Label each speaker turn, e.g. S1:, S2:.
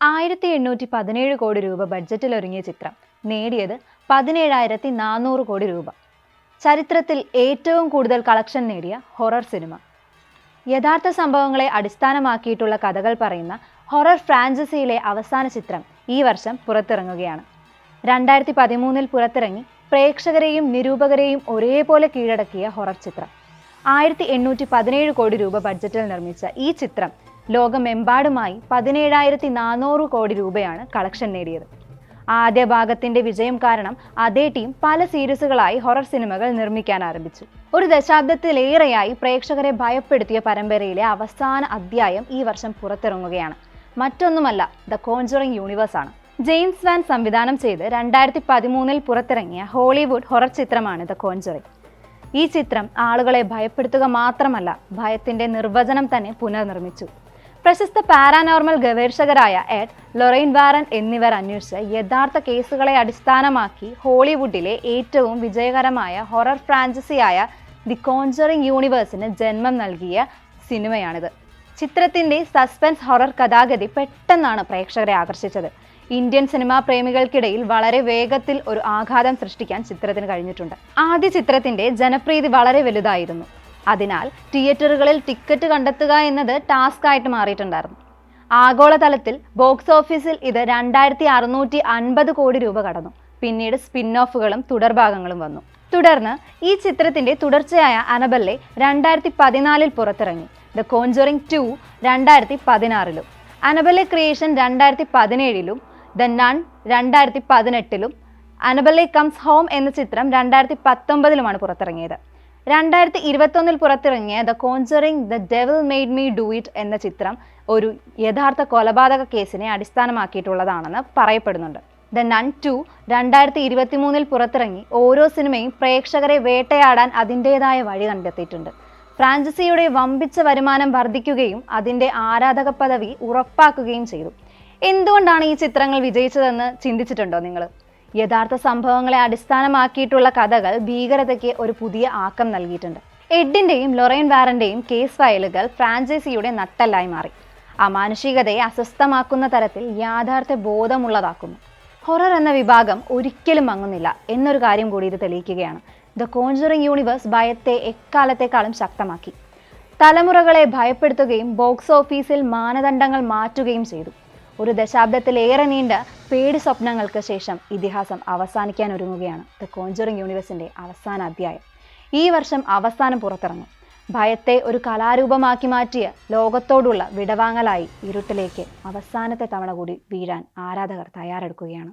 S1: 1817 കോടി രൂപ ബഡ്ജറ്റിൽ ഒരുങ്ങിയ ചിത്രം നേടിയത് 17,400 കോടി രൂപ. ചരിത്രത്തിൽ ഏറ്റവും കൂടുതൽ കളക്ഷൻ നേടിയ ഹൊറർ സിനിമ. യഥാർത്ഥ സംഭവങ്ങളെ അടിസ്ഥാനമാക്കിയിട്ടുള്ള കഥകൾ പറയുന്ന ഹൊറർ ഫ്രാഞ്ചൈസിയിലെ അവസാന ചിത്രം ഈ വർഷം പുറത്തിറങ്ങുകയാണ്. 2013 പുറത്തിറങ്ങി പ്രേക്ഷകരെയും നിരൂപകരെയും ഒരേപോലെ കീഴടക്കിയ ഹൊറർ ചിത്രം. 1817 കോടി രൂപ ബഡ്ജറ്റിൽ നിർമ്മിച്ച ഈ ചിത്രം ലോകമെമ്പാടുമായി 17,400 കോടി രൂപയാണ് കളക്ഷൻ നേടിയത്. ആദ്യ ഭാഗത്തിന്റെ വിജയം കാരണം അതേ ടീം പല സീരീസുകളായി ഹൊറർ സിനിമകൾ നിർമ്മിക്കാൻ ആരംഭിച്ചു. ഒരു ദശാബ്ദത്തിലേറെയായി പ്രേക്ഷകരെ ഭയപ്പെടുത്തിയ പരമ്പരയിലെ അവസാന അധ്യായം ഈ വർഷം പുറത്തിറങ്ങുകയാണ്. മറ്റൊന്നുമല്ല, ദ കോൺജറിംഗ് യൂണിവേഴ്സ് ആണ്. ജെയിംസ് വാൻ സംവിധാനം ചെയ്ത് 2013 പുറത്തിറങ്ങിയ ഹോളിവുഡ് ഹൊറർ ചിത്രമാണ് ദ കോൺജറിംഗ്. ഈ ചിത്രം ആളുകളെ ഭയപ്പെടുത്തുക മാത്രമല്ല, ഭയത്തിന്റെ നിർവചനം തന്നെ പുനർനിർമ്മിച്ചു. പ്രശസ്ത പാരാനോർമൽ ഗവേഷകരായ എഡ്, ലൊറൈൻ വാരൻ എന്നിവർ അന്വേഷിച്ച യഥാർത്ഥ കേസുകളെ അടിസ്ഥാനമാക്കി ഹോളിവുഡിലെ ഏറ്റവും വിജയകരമായ ഹൊറർ ഫ്രാഞ്ചൈസിയായ ദി കോൺജറിംഗ് യൂണിവേഴ്സിന് ജന്മം നൽകിയ സിനിമയാണിത്. ചിത്രത്തിന്റെ സസ്പെൻസ് ഹൊറർ കഥാഗതി പെട്ടെന്നാണ് പ്രേക്ഷകരെ ആകർഷിച്ചത്. ഇന്ത്യൻ സിനിമാ പ്രേമികൾക്കിടയിൽ വളരെ വേഗത്തിൽ ഒരു ആഘാതം സൃഷ്ടിക്കാൻ ചിത്രത്തിന് കഴിഞ്ഞിട്ടുണ്ട്. ആദ്യ ചിത്രത്തിന്റെ ജനപ്രീതി വളരെ വലുതായിരുന്നു. അതിനാൽ തിയേറ്ററുകളിൽ ടിക്കറ്റ് കണ്ടെത്തുക എന്നത് ടാസ്ക് ആയിട്ട് മാറിയിട്ടുണ്ടായിരുന്നു. ആഗോളതലത്തിൽ ബോക്സ് ഓഫീസിൽ ഇത് 2,650 കോടി രൂപ കടന്നു. പിന്നീട് സ്പിൻ ഓഫുകളും തുടർഭാഗങ്ങളും വന്നു. തുടർന്ന് ഈ ചിത്രത്തിന്റെ തുടർച്ചയായ അനബെല്ലെ 2014 പുറത്തിറങ്ങി. The conjuring 2 2016 Annabelle creation 2017 the nun 2018 Annabelle comes home എന്ന ചിത്രം 2019 പുറത്തിറങ്ങിയത്. 2021 പുറത്തിറങ്ങിയ the conjuring the devil made me do it എന്ന ചിത്രം ഒരു യഥാർത്ഥ കൊലപാതക കേസിനെ അടിസ്ഥാനമാക്കിയിട്ടുള്ളതാണെന്ന് പറയപ്പെടുന്നുണ്ട്. ദ നൺ 2 2023 പുറത്തിറങ്ങി ഓരോ സിനിമയും പ്രേക്ഷകരെ വേട്ടയാടാൻ അതിൻ്റെതായ വഴി കണ്ടെത്തിയിട്ടുണ്ട്. ഫ്രാഞ്ചൈസിയുടെ വമ്പിച്ച വരുമാനം വർദ്ധിക്കുകയും അതിൻ്റെ ആരാധക പദവി ഉറപ്പാക്കുകയും ചെയ്തു. എന്തുകൊണ്ടാണ് ഈ ചിത്രങ്ങൾ വിജയിച്ചതെന്ന് ചിന്തിച്ചിട്ടുണ്ടോ നിങ്ങൾ? യഥാർത്ഥ സംഭവങ്ങളെ അടിസ്ഥാനമാക്കിയിട്ടുള്ള കഥകൾ ഭീകരതയ്ക്ക് ഒരു പുതിയ ആക്കം നൽകിയിട്ടുണ്ട്. എഡിന്റെയും ലൊറൈൻ വാരന്റെയും കേസ് ഫയലുകൾ ഫ്രാഞ്ചൈസിയുടെ നട്ടെല്ലായി മാറി. അമാനുഷികതയെ അസ്വസ്ഥമാക്കുന്ന തരത്തിൽ യാഥാർത്ഥ്യ ബോധമുള്ളതാക്കുന്നു. ഹൊറർ എന്ന വിഭാഗം ഒരിക്കലും മങ്ങുന്നില്ല എന്നൊരു കാര്യം കൂടി ഇത് തെളിയിക്കുകയാണ്. ദ കോൺജറിംഗ് യൂണിവേഴ്സ് ഭയത്തെ എക്കാലത്തെക്കാളും ശക്തമാക്കി. തലമുറകളെ ഭയപ്പെടുത്തുകയും ബോക്സ് ഓഫീസിൽ മാനദണ്ഡങ്ങൾ മാറ്റുകയും ചെയ്തു. ഒരു ദശാബ്ദത്തിലേറെ നീണ്ട പേടി സ്വപ്നങ്ങൾക്ക് ശേഷം ഇതിഹാസം അവസാനിക്കാൻ ഒരുങ്ങുകയാണ് ദ കോൺജറിംഗ് യൂണിവേഴ്സിന്റെ അവസാന അധ്യായം. ഈ വർഷം അവസാനം പുറത്തിറങ്ങും. ഭയത്തെ ഒരു കലാരൂപമാക്കി മാറ്റിയ ലോകത്തോടുള്ള വിടവാങ്ങലായി ഇരുട്ടിലേക്ക് അവസാനത്തെ തവണ കൂടി വീഴാൻ ആരാധകർ തയ്യാറെടുക്കുകയാണ്.